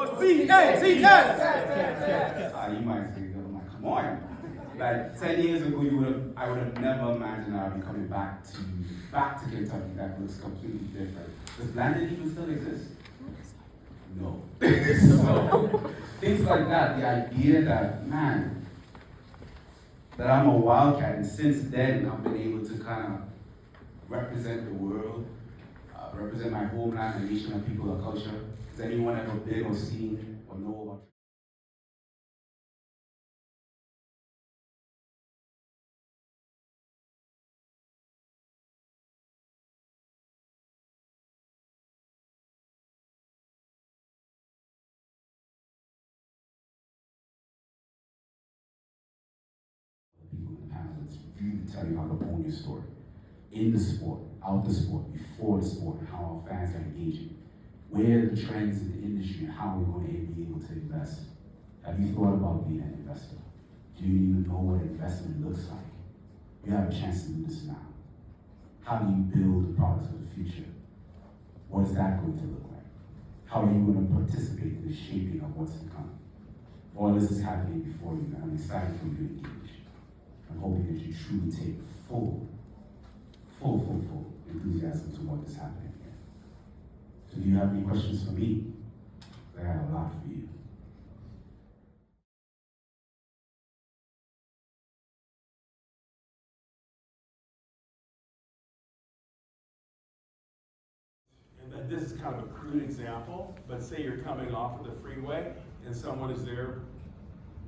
Or C-A-T-S. You might think, I'm like, come on. Like 10 years ago, I would have never imagined I'd be coming back to Kentucky. That looks completely different. Does Landon even still exist? No. So things like that, the idea that, man, that I'm a wildcat, and since then I've been able to kind of represent the world, represent my homeland, my nation, my people, our culture. Has anyone ever been or seen or know about? People in the panel that's really tell you how to own your story. In the sport, out the sport, before the sport, and how our fans are engaging. Where are the trends in the industry and how we're going to be able to invest. Have you thought about being an investor? Do you even know what investment looks like? You have a chance to do this now. How do you build the products of the future? What is that going to look like? How are you going to participate in the shaping of what's to come? All this is happening before you, and I'm excited for you to engage. I'm hoping that you truly take full enthusiasm to what is happening here. So do you have any questions for me? I have a lot for you. And this is kind of a crude example, but say you're coming off of the freeway and someone is there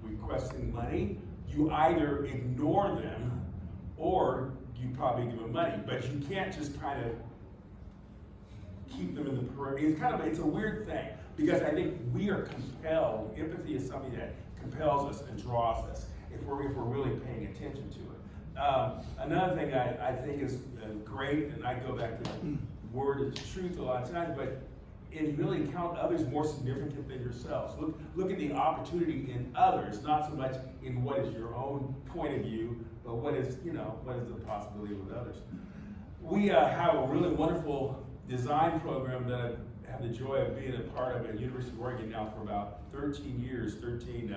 requesting money. You either ignore them or you probably give them money, but you can't just kind of keep them in the periphery. It's a weird thing because I think we are compelled. Empathy is something that compels us and draws us if we're really paying attention to it. Another thing I think is great, and I go back to the word of truth a lot of times, but in really count others more significant than yourselves. Look at the opportunity in others, not so much in what is your own point of view, but what is the possibility with others. We have a really wonderful design program that I have the joy of being a part of at University of Oregon now for about 13 years, 13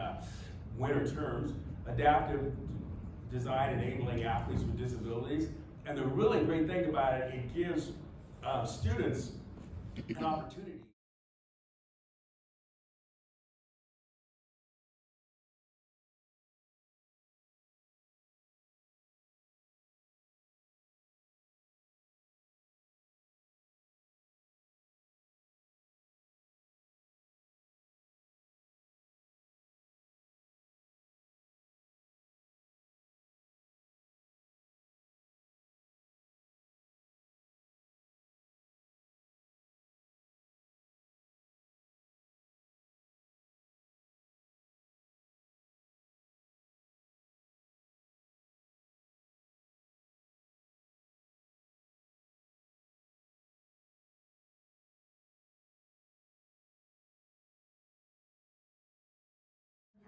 winter terms, adaptive design enabling athletes with disabilities. And the really great thing about it, it gives students an opportunity.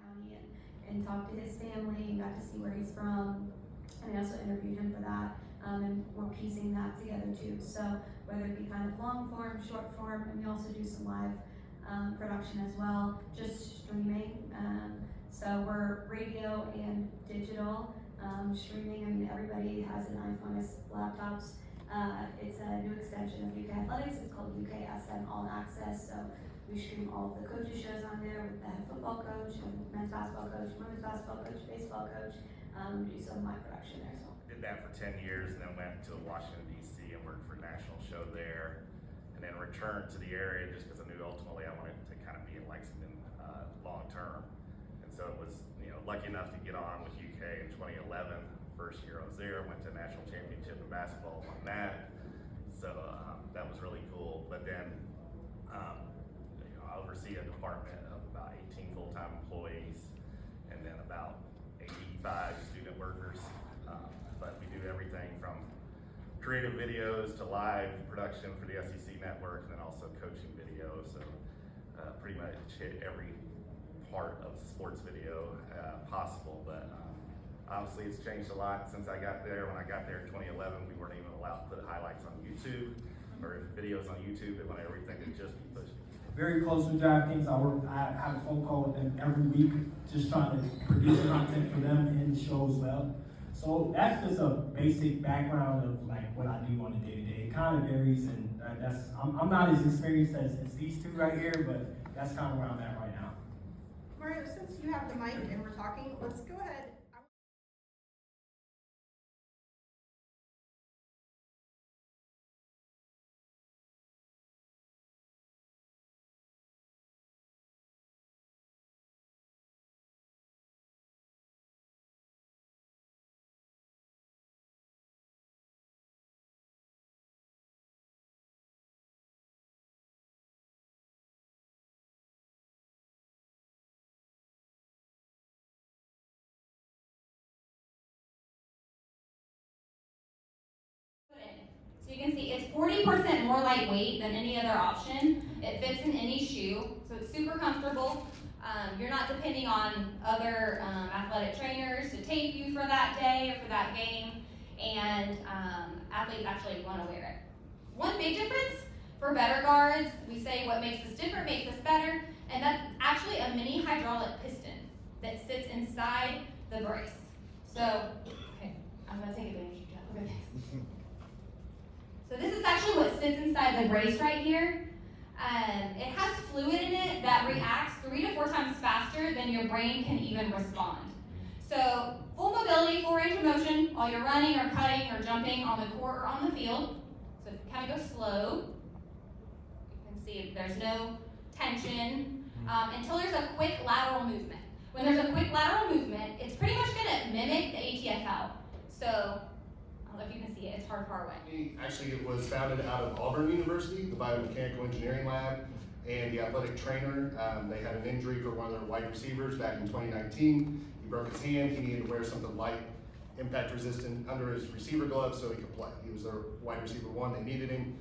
County and talked to his family and got to see where he's from. And I also interviewed him for that. And we're piecing that together too. So whether it be kind of long form, short form, and we also do some live production as well, just streaming. So we're radio and digital streaming. I mean, everybody has an iPhone, has laptops. It's a new extension of UK Athletics. It's called UKSM All Access. So we stream all of the coaches shows on there with the head football coach, men's basketball coach, women's basketball coach, baseball coach. We do some of my production there as well. Did that for 10 years and then went to Washington, D.C. and worked for a national show there. And then returned to the area just because I knew ultimately I wanted to kind of be in Lexington long term. And so it was, lucky enough to get on with UK in 2011. First year I was there, went to a national championship in basketball, won that. So that was really cool. But then I oversee a department of about 18 full-time employees and then about 85 student workers. But we do everything from creative videos to live production for the SEC network and then also coaching videos. So pretty much hit every part of sports video possible. But obviously it's changed a lot since I got there. When I got there in 2011, we weren't even allowed to put highlights on YouTube or videos on YouTube. They wanted everything to just be pushed very close with DraftKings. I have a phone call with them every week, just trying to produce content for them and the show as well. So that's just a basic background of like what I do on a day-to-day. It kind of varies, and I'm not as experienced as these two right here, but that's kind of where I'm at right now. Mario, since you have the mic and we're talking, let's go ahead. So you can see it's 40% more lightweight than any other option. It fits in any shoe, so it's super comfortable. You're not depending on other athletic trainers to tape you for that day or for that game, and athletes actually want to wear it. One big difference for better guards, we say what makes us different makes us better, and that's actually a mini hydraulic piston that sits inside the brace. So, okay, I'm gonna take advantage of that. Look at this. So this is actually what sits inside the brace right here. It has fluid in it that reacts 3 to 4 times faster than your brain can even respond. So full mobility, full range of motion while you're running or cutting or jumping on the court or on the field. So kind of go slow. You can see there's no tension until there's a quick lateral movement. When there's a quick lateral movement, it's pretty much going to mimic the ATFL. So I don't know if you can see it, it's far away. Actually, it was founded out of Auburn University, the Biomechanical Engineering Lab, and the athletic trainer. They had an injury for one of their wide receivers back in 2019. He broke his hand. He needed to wear something light, impact resistant under his receiver glove so he could play. He was their wide receiver one. They needed him.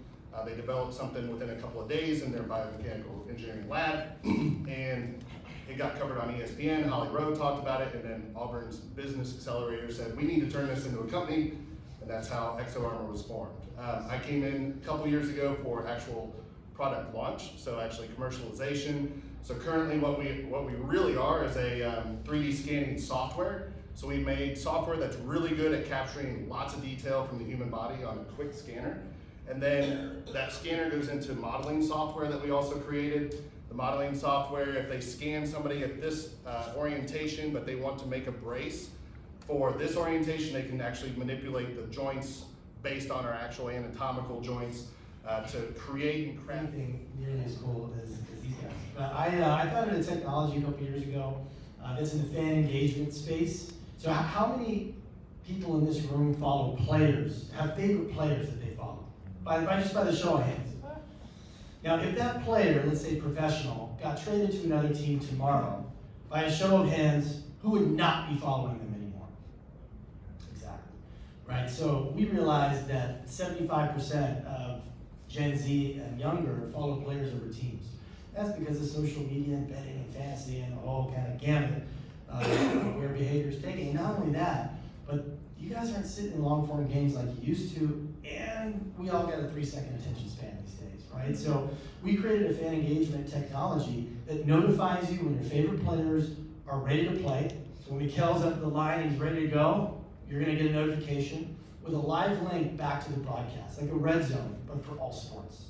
They developed something within a couple of days in their biomechanical engineering lab, and it got covered on ESPN. Holly Rowe talked about it, and then Auburn's business accelerator said, we need to turn this into a company. And that's how ExoArmor was formed. I came in a couple years ago for actual product launch, so actually commercialization. So currently what we really are is a 3D scanning software. So we made software that's really good at capturing lots of detail from the human body on a quick scanner. And then that scanner goes into modeling software that we also created. The modeling software, if they scan somebody at this orientation, but they want to make a brace, for this orientation, they can actually manipulate the joints based on our actual anatomical joints to create and craft. Anything nearly as cool as these guys. But I founded a technology a couple years ago that's in the fan engagement space. So how many people in this room follow players, have favorite players that they follow? Just by the show of hands. Now, if that player, let's say professional, got traded to another team tomorrow, by a show of hands, who would not be following them anymore? Exactly. Right? So we realized that 75% of Gen Z and younger follow players over teams. That's because of social media and betting and fantasy and the whole kind of gamut where behavior is taking. And not only that, but you guys aren't sitting in long form games like you used to, and we all got a 3-second attention span these days, right? So we created a fan engagement technology that notifies you when your favorite players are ready to play. So when Mikel's up the line and he's ready to go, you're gonna get a notification with a live link back to the broadcast, like a red zone, but for all sports.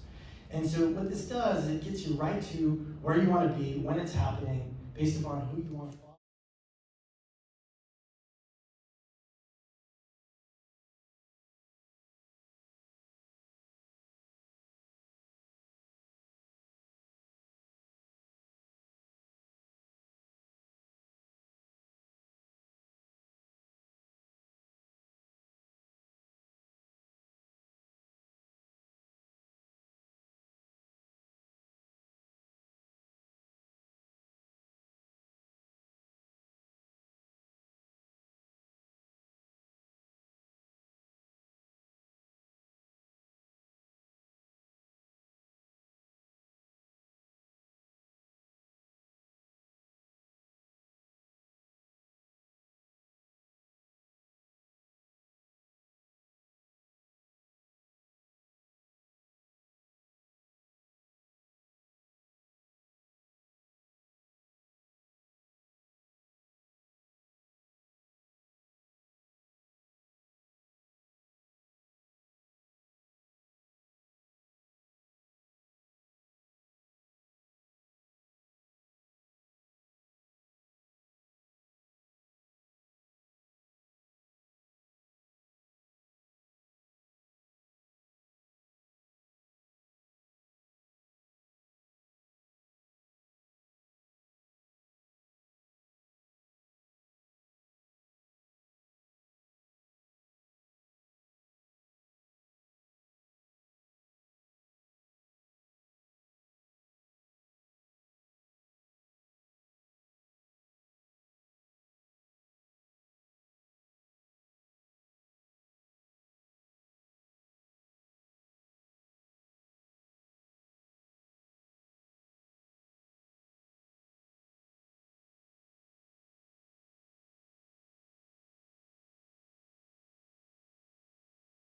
And so what this does is it gets you right to where you wanna be, when it's happening, based upon who you wanna follow.